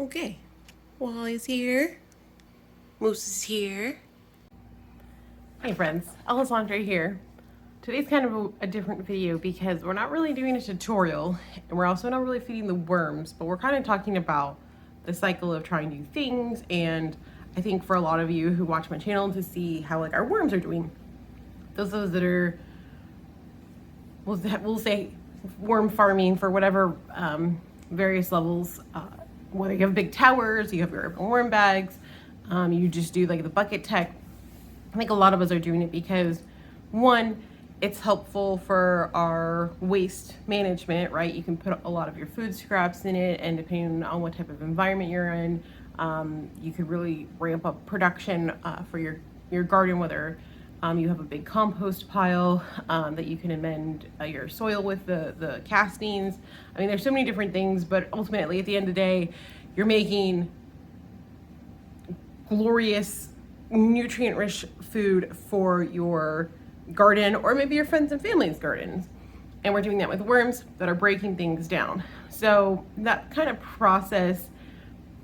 Okay, Wally's here. Moose is here. Hey friends, Alessandra here. Today's kind of a different video because we're not really doing a tutorial and we're also not really feeding the worms, but we're kind of talking about the cycle of trying new things. And I think for a lot of you who watch my channel to see how like our worms are doing, those of us that are, we'll say worm farming for whatever various levels, whether you have big towers, you have your open worm bags, you just do like the bucket tech. I think a lot of us are doing it because one, it's helpful for our waste management, right? You can put a lot of your food scraps in it, and depending on what type of environment you're in, you could really ramp up production for your garden, whether you have a big compost pile that you can amend your soil with the castings. I mean, there's so many different things, but ultimately at the end of the day, you're making glorious, nutrient-rich food for your garden or maybe your friends and family's gardens. And we're doing that with worms that are breaking things down. So that kind of process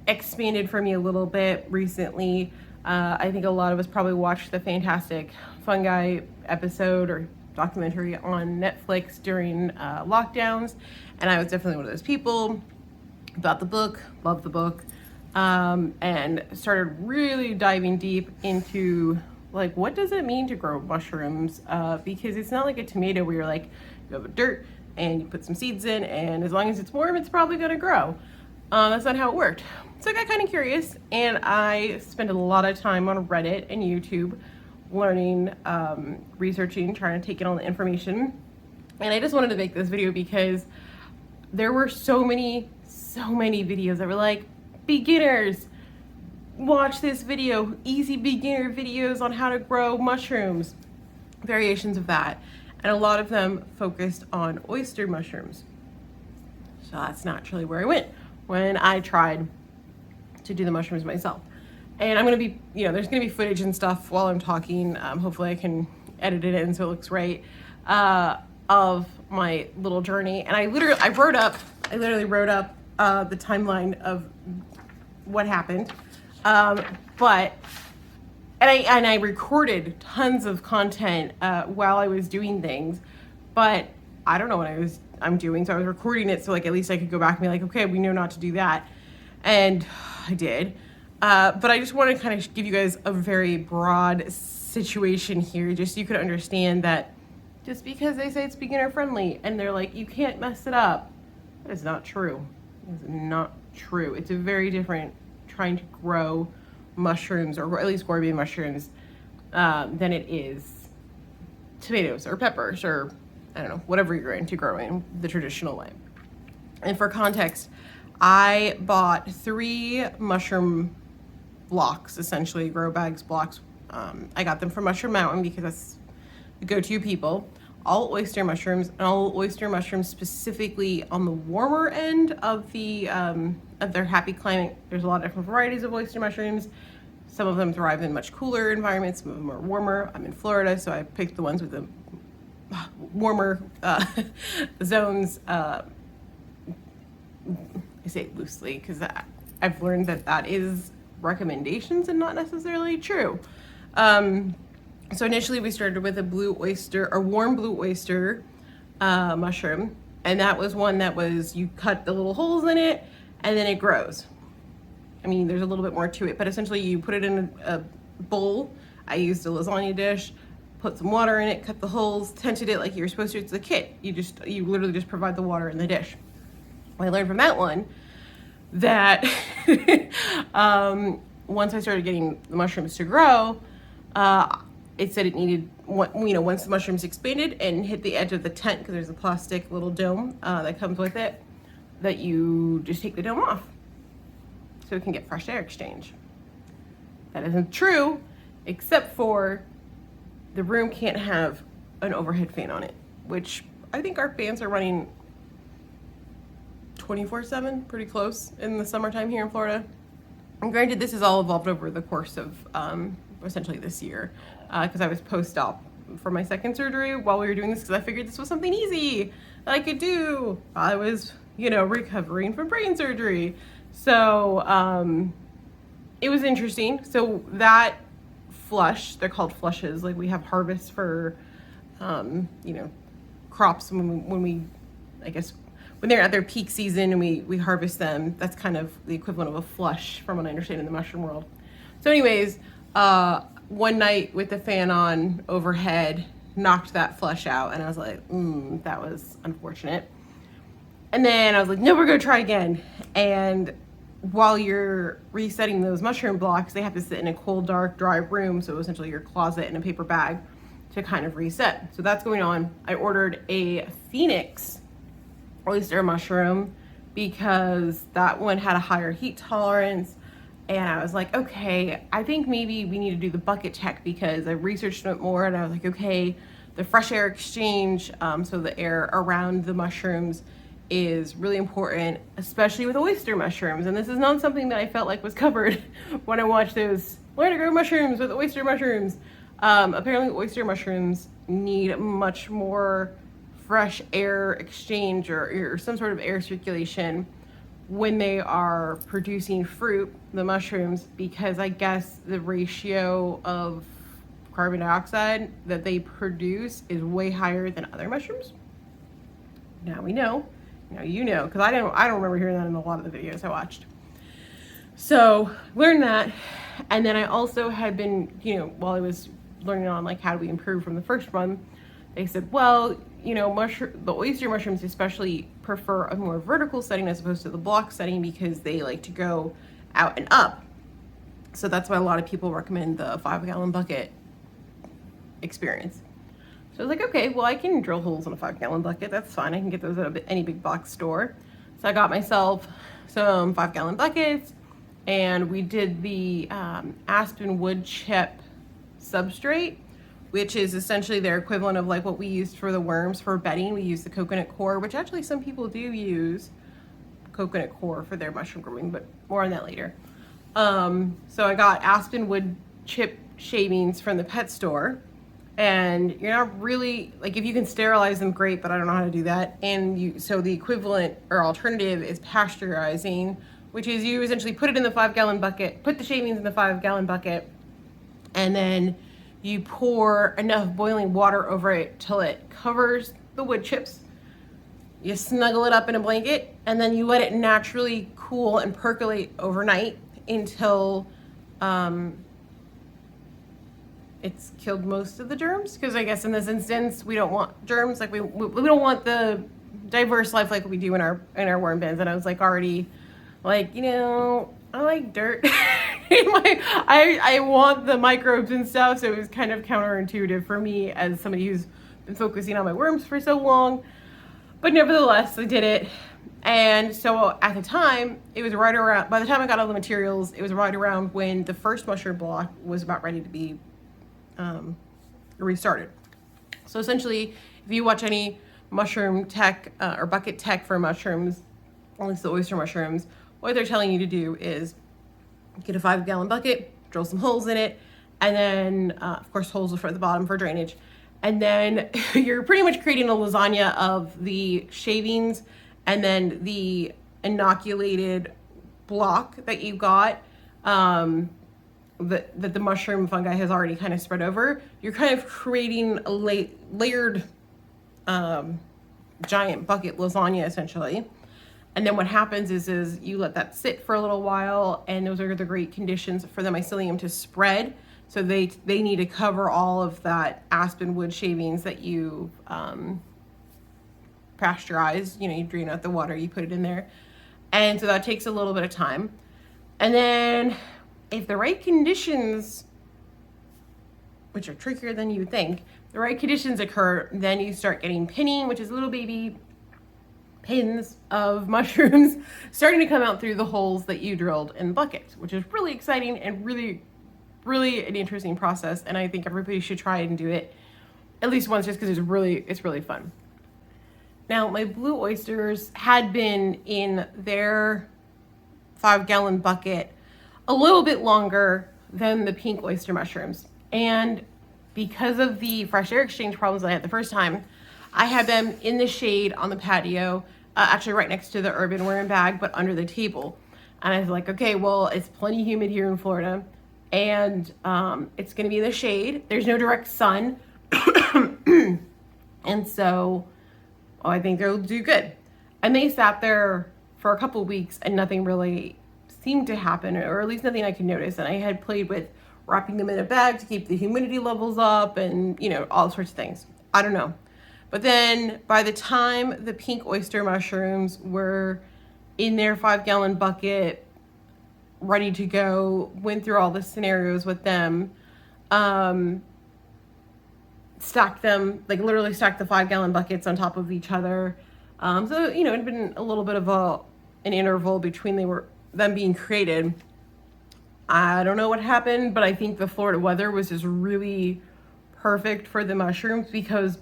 expanded for me a little bit recently. I think a lot of us probably watched the fantastic fungi episode or documentary on Netflix during lockdowns. And I was definitely one of those people. Bought the book, loved the book, and started really diving deep into like, what does it mean to grow mushrooms? Because it's not like a tomato where you're like, you have a dirt and you put some seeds in, and as long as it's warm, it's probably gonna grow. That's not how it worked. So I got kind of curious, and I spent a lot of time on Reddit and YouTube learning, researching, trying to take in all the information. And I just wanted to make this video because there were so many videos that were like, beginners, watch this video, easy beginner videos on how to grow mushrooms, variations of that. And a lot of them focused on oyster mushrooms. So that's naturally where I went when I tried to do the mushrooms myself. And I'm gonna be, there's gonna be footage and stuff while I'm talking. Hopefully I can edit it in so it looks right, of my little journey. And I literally wrote up the timeline of what happened. And I recorded tons of content while I was doing things, but I don't know what I'm doing. So I was recording it so like at least I could go back and be like, okay, we know not to do that. And I did. But I just want to kind of give you guys a very broad situation here, just so you could understand that just because they say it's beginner friendly and they're like, you can't mess it up, that is not true. It's not true. It's a very different trying to grow mushrooms, or at least gourmet mushrooms, than it is tomatoes or peppers or I don't know, whatever you're into growing the traditional way. And for context, I bought 3 mushroom blocks, essentially grow bags, blocks. I got them from Mushroom Mountain because that's the go-to people. All oyster mushrooms, and all oyster mushrooms specifically on the warmer end of their happy climate. There's a lot of different varieties of oyster mushrooms. Some of them thrive in much cooler environments, some of them are warmer. I'm in Florida, so I picked the ones with the warmer zones. I say it loosely because I've learned that is recommendations and not necessarily true. So initially we started with a blue oyster, or warm blue oyster mushroom. And that was one that was, you cut the little holes in it and then it grows. I mean, there's a little bit more to it, but essentially you put it in a bowl. I used a lasagna dish, put some water in it, cut the holes, tented it like you were supposed to. It's a kit. You literally just provide the water in the dish. I learned from that one that once I started getting the mushrooms to grow, it said it needed, once the mushrooms expanded and hit the edge of the tent, because there's a plastic little dome that comes with it, that you just take the dome off so it can get fresh air exchange. That isn't true, except for the room can't have an overhead fan on it, which I think our fans are running 24/7, pretty close in the summertime here in Florida. And granted, this has all evolved over the course of essentially this year, because I was post-op for my second surgery while we were doing this, because I figured this was something easy that I could do. I was, recovering from brain surgery. So it was interesting. So that flush, they're called flushes. Like we have harvests for, crops when we, I guess, when they're at their peak season and we harvest them. That's kind of the equivalent of a flush from what I understand in the mushroom world. So anyways, one night with the fan on overhead, knocked that flush out, and I was like, that was unfortunate. And then I was like, no, we're gonna try again. And while you're resetting those mushroom blocks, they have to sit in a cold, dark, dry room. So essentially your closet and a paper bag to kind of reset. So that's going on. I ordered a Phoenix oyster mushroom because that one had a higher heat tolerance. And I was like, okay, I think maybe we need to do the bucket tech because I researched it more and I was like, okay, the fresh air exchange, so the air around the mushrooms is really important, especially with oyster mushrooms. And this is not something that I felt like was covered when I watched those Learn to Grow Mushrooms with oyster mushrooms. Apparently oyster mushrooms need much more fresh air exchange or some sort of air circulation when they are producing fruit, the mushrooms, because I guess the ratio of carbon dioxide that they produce is way higher than other mushrooms. Now we know. Now you know, because I don't remember hearing that in a lot of the videos I watched. So learned that, and then I also had been, while I was learning on like how do we improve from the first one, they said, well, the oyster mushrooms especially prefer a more vertical setting as opposed to the block setting because they like to go out and up. So that's why a lot of people recommend the 5-gallon bucket experience. So I was like, okay, well, I can drill holes in a 5-gallon bucket. That's fine. I can get those at any big box store. So I got myself some 5-gallon buckets, and we did the aspen wood chip substrate, which is essentially their equivalent of like what we used for the worms for bedding. We use the coconut coir, which actually some people do use coconut coir for their mushroom grooming, but more on that later. So I got aspen wood chip shavings from the pet store. And you're not really, like, if you can sterilize them, great, but I don't know how to do that. And so the equivalent or alternative is pasteurizing, which is you essentially put it in the 5-gallon bucket, put the shavings in the 5-gallon bucket, and then you pour enough boiling water over it till it covers the wood chips. You snuggle it up in a blanket, and then you let it naturally cool and percolate overnight until it's killed most of the germs, because I guess in this instance we don't want germs, like we don't want the diverse life like we do in our worm bins. And I was like already like, I like dirt. I want the microbes and stuff, so it was kind of counterintuitive for me as somebody who's been focusing on my worms for so long. But nevertheless, I did it. And so at the time, it was right around, by the time I got all the materials, it was right around when the first mushroom block was about ready to be restarted. So essentially, if you watch any mushroom tech or bucket tech for mushrooms, at least the oyster mushrooms, what they're telling you to do is get a 5-gallon bucket, drill some holes in it, and then of course holes for the bottom for drainage. And then you're pretty much creating a lasagna of the shavings and then the inoculated block that you got that the mushroom fungi has already kind of spread over. You're kind of creating a layered giant bucket lasagna essentially. And then what happens is you let that sit for a little while, and those are the great conditions for the mycelium to spread. So they need to cover all of that aspen wood shavings that you pasteurize. You drain out the water, you put it in there. And so that takes a little bit of time. And then if the right conditions, which are trickier than you would think, the right conditions occur, then you start getting pinning, which is little baby pins of mushrooms starting to come out through the holes that you drilled in the bucket, which is really exciting and really, really an interesting process. And I think everybody should try and do it at least once, just because it's really fun. Now, my blue oysters had been in their 5-gallon bucket a little bit longer than the pink oyster mushrooms. And because of the fresh air exchange problems I had the first time, I had them in the shade on the patio, actually right next to the urban worm bag, but under the table. And I was like, okay, well, it's plenty humid here in Florida, and it's going to be in the shade. There's no direct sun. And so I think they'll do good. And they sat there for a couple of weeks and nothing really seemed to happen, or at least nothing I could notice. And I had played with wrapping them in a bag to keep the humidity levels up and, you know, all sorts of things. I don't know. But then by the time the pink oyster mushrooms were in their 5-gallon bucket, ready to go, went through all the scenarios with them, stacked them, like literally stacked the 5-gallon buckets on top of each other. So, you know, it had been a little bit of an interval between them being created. I don't know what happened, but I think the Florida weather was just really perfect for the mushrooms, because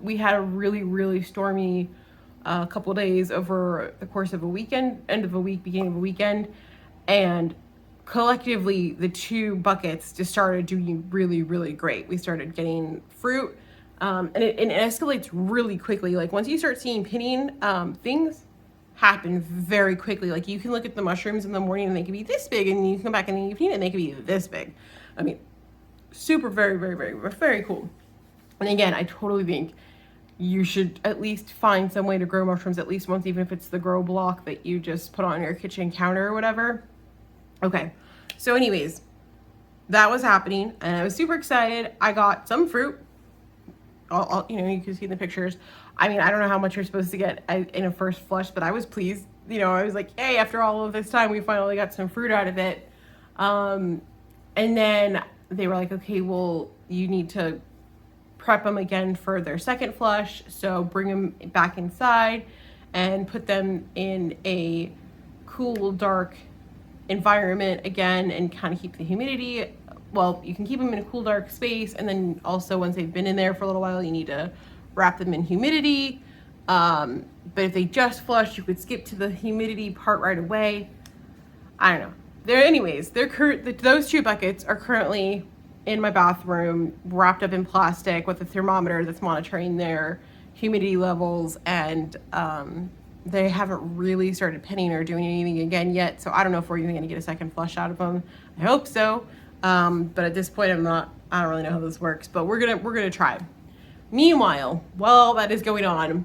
we had a really, really stormy couple of days over the course of a weekend, end of a week, beginning of a weekend. And collectively, the 2 buckets just started doing really, really great. We started getting fruit, and it escalates really quickly. Like once you start seeing pinning, things happen very quickly. Like you can look at the mushrooms in the morning and they can be this big, and you come back in the evening and they can be this big. I mean, super, very, very, very, very cool. And again, I totally think you should at least find some way to grow mushrooms at least once, even if it's the grow block that you just put on your kitchen counter or whatever. Okay, so anyways, that was happening and I was super excited. I got some fruit. You know, you can see in the pictures. I mean, I don't know how much you're supposed to get in a first flush, but I was pleased. You know, I was like, hey, after all of this time, we finally got some fruit out of it. And then they were like, okay, well, you need to prep them again for their second flush. So bring them back inside and put them in a cool, dark environment again and kind of keep the humidity. Well, you can keep them in a cool, dark space. And then also once they've been in there for a little while, you need to wrap them in humidity. But if they just flush, you could skip to the humidity part right away. I don't know. Those 2 buckets are currently in my bathroom, wrapped up in plastic with a thermometer that's monitoring their humidity levels, and they haven't really started pinning or doing anything again yet. So I don't know if we're even gonna get a second flush out of them. I hope so. But at this point, I don't really know how this works, but we're gonna try. Meanwhile, while that is going on,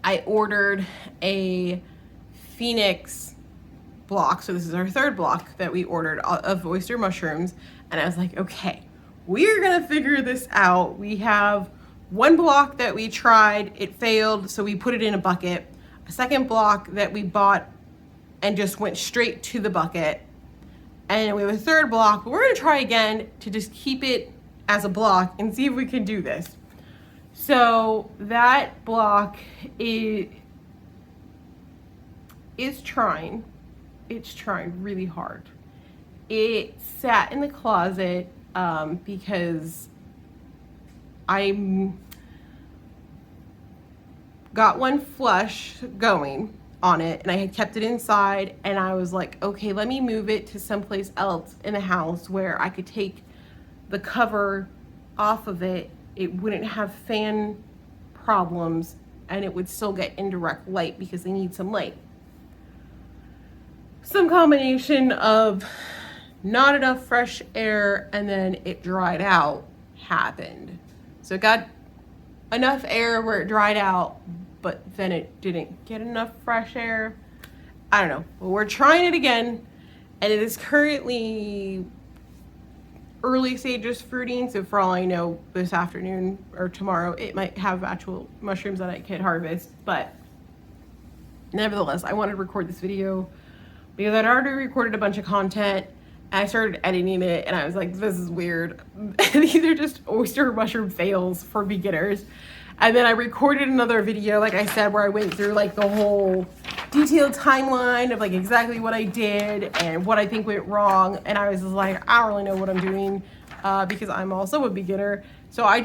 I ordered a Phoenix block. So this is our 3rd block that we ordered of oyster mushrooms. And I was like, okay, we're gonna figure this out. We have 1 block that we tried, it failed, so we put it in a bucket. A 2nd block that we bought and just went straight to the bucket. And we have a 3rd block, but we're gonna try again to just keep it as a block and see if we can do this. So that block is trying. It's trying really hard. It sat in the closet because I got 1 flush going on it and I had kept it inside, and I was like, okay, let me move it to someplace else in the house where I could take the cover off of it. It wouldn't have fan problems and it would still get indirect light because they need some light. Some combination of not enough fresh air and then it dried out happened. So it got enough air where it dried out, but then it didn't get enough fresh air. I don't know. Well, we're trying it again, and it is currently early stages fruiting. So for all I know, this afternoon or tomorrow, it might have actual mushrooms that I could harvest. But nevertheless, I wanted to record this video because I'd already recorded a bunch of content. I started editing it and I was like, this is weird. These are just oyster mushroom fails for beginners. And then I recorded another video, like I said, where I went through like the whole detailed timeline of like exactly what I did and what I think went wrong. And I was just like, I don't really know what I'm doing because I'm also a beginner. So I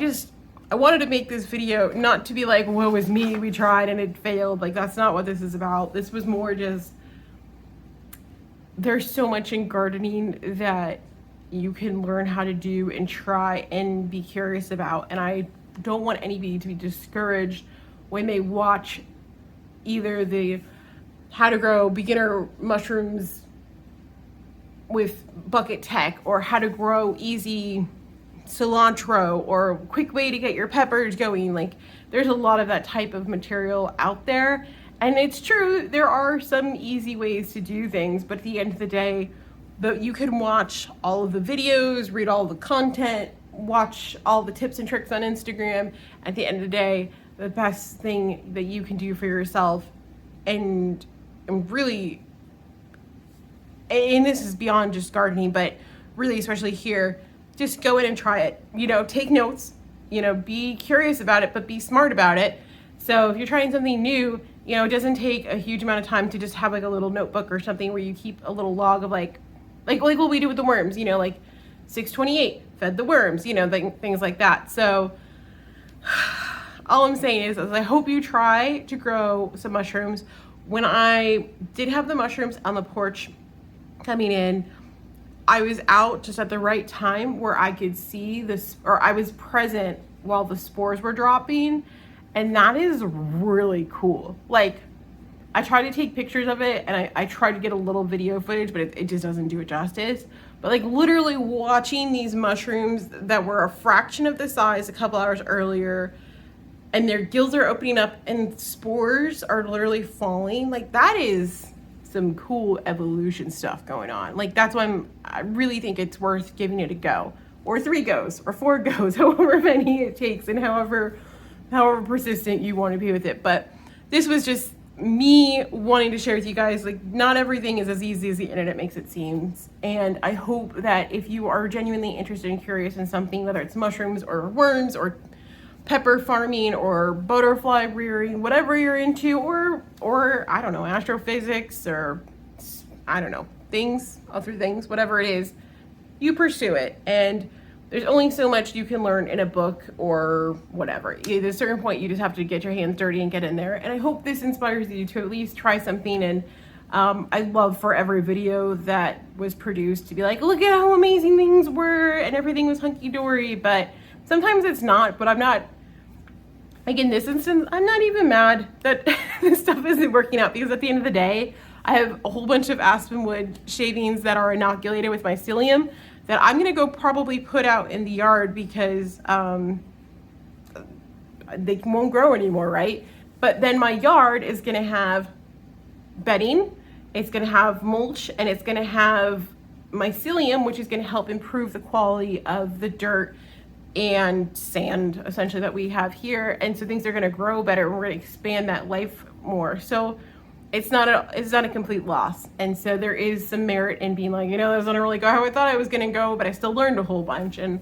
wanted to make this video not to be like, woe is me, we tried and it failed. Like that's not what this is about. This was more just, there's so much in gardening that you can learn how to do and try and be curious about. And I don't want anybody to be discouraged when they watch either the how to grow beginner mushrooms with bucket tech, or how to grow easy cilantro, or a quick way to get your peppers going. Like, there's a lot of that type of material out there. And it's true, there are some easy ways to do things, but at the end of the day, you can watch all of the videos, read all the content, watch all the tips and tricks on Instagram. At the end of the day, the best thing that you can do for yourself, and really, and this is beyond just gardening, but really especially here, just go in and try it. You know, take notes, you know, be curious about it, but be smart about it. So if you're trying something new, you know, it doesn't take a huge amount of time to just have like a little notebook or something where you keep a little log of like what we do with the worms, you know, like 628 fed the worms, you know, things like that. So all I'm saying is I hope you try to grow some mushrooms. When I did have the mushrooms on the porch coming in, I was out just at the right time where I could see this, or I was present while the spores were dropping. And that is really cool. Like, I tried to take pictures of it, and I tried to get a little video footage, but it just doesn't do it justice. But like, literally watching these mushrooms that were a fraction of the size a couple hours earlier, and their gills are opening up and spores are literally falling, like, that is some cool evolution stuff going on. Like, that's why I really think it's worth giving it a go, or 3 goes, or 4 goes, however many it takes, and however persistent you want to be with it. But this was just me wanting to share with you guys, like, not everything is as easy as the internet makes it seem. And I hope that if you are genuinely interested and curious in something, whether it's mushrooms or worms or pepper farming or butterfly rearing, whatever you're into, or I don't know, astrophysics, or I don't know, other things, whatever it is, you pursue it. And there's only so much you can learn in a book or whatever. At a certain point, you just have to get your hands dirty and get in there. And I hope this inspires you to at least try something. And I'd love for every video that was produced to be like, look at how amazing things were and everything was hunky-dory. But sometimes it's not. But I'm not, like in this instance, I'm not even mad that this stuff isn't working out, because at the end of the day, I have a whole bunch of aspenwood shavings that are inoculated with mycelium that I'm gonna go probably put out in the yard, because they won't grow anymore, right? But then my yard is gonna have bedding, it's gonna have mulch, and it's gonna have mycelium, which is gonna help improve the quality of the dirt and sand, essentially, that we have here. And so things are gonna grow better, and we're gonna expand that life more. So it's not a complete loss. And so there is some merit in being like, you know, that doesn't really go how I thought I was gonna go, but I still learned a whole bunch. And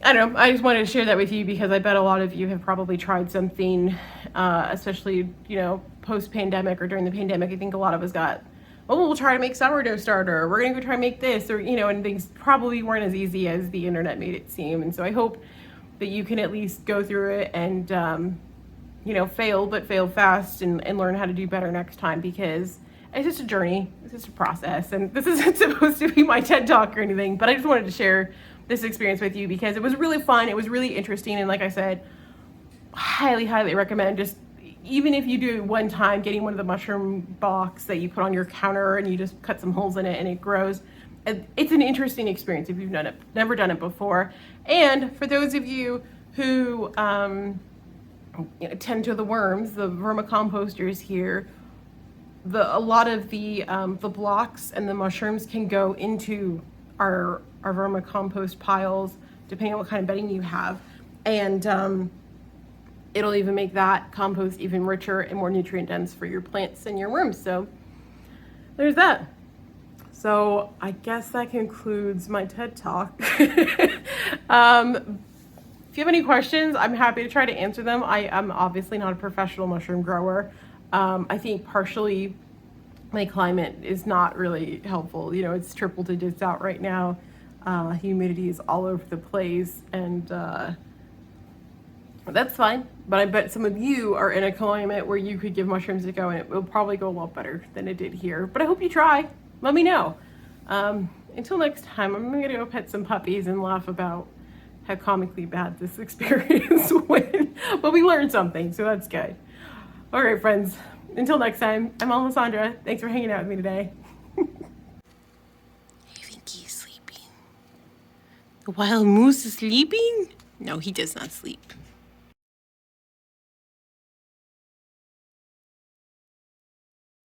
I don't know, I just wanted to share that with you, because I bet a lot of you have probably tried something, especially, you know, post-pandemic or during the pandemic. I think a lot of us got, oh, we'll try to make sourdough starter, we're gonna go try to make this, or, you know, and things probably weren't as easy as the internet made it seem. And so I hope that you can at least go through it and, you know, fail, but fail fast, and learn how to do better next time, because it's just a journey, it's just a process. And this isn't supposed to be my TED Talk or anything, but I just wanted to share this experience with you, because it was really fun, it was really interesting, and like I said, highly, highly recommend, just even if you do it one time, getting one of the mushroom box that you put on your counter and you just cut some holes in it and it grows. It's an interesting experience if you've never done it before. And for those of you who tend to the worms, the vermicomposters here, a lot of the blocks and the mushrooms can go into our vermicompost piles, depending on what kind of bedding you have. And it'll even make that compost even richer and more nutrient dense for your plants and your worms. So there's that. So I guess that concludes my TED Talk. If you have any questions, I'm happy to try to answer them. I'm obviously not a professional mushroom grower. I think partially my climate is not really helpful. You know, it's triple digits out right now. Humidity is all over the place, and that's fine. But I bet some of you are in a climate where you could give mushrooms a go, and it will probably go a lot better than it did here. But I hope you try. Let me know. Until next time, I'm gonna go pet some puppies and laugh about how comically bad this experience went. But we learned something, so that's good. All right, friends. Until next time, I'm Alessandra. Thanks for hanging out with me today. I think he's sleeping. The wild moose is sleeping? No, he does not sleep.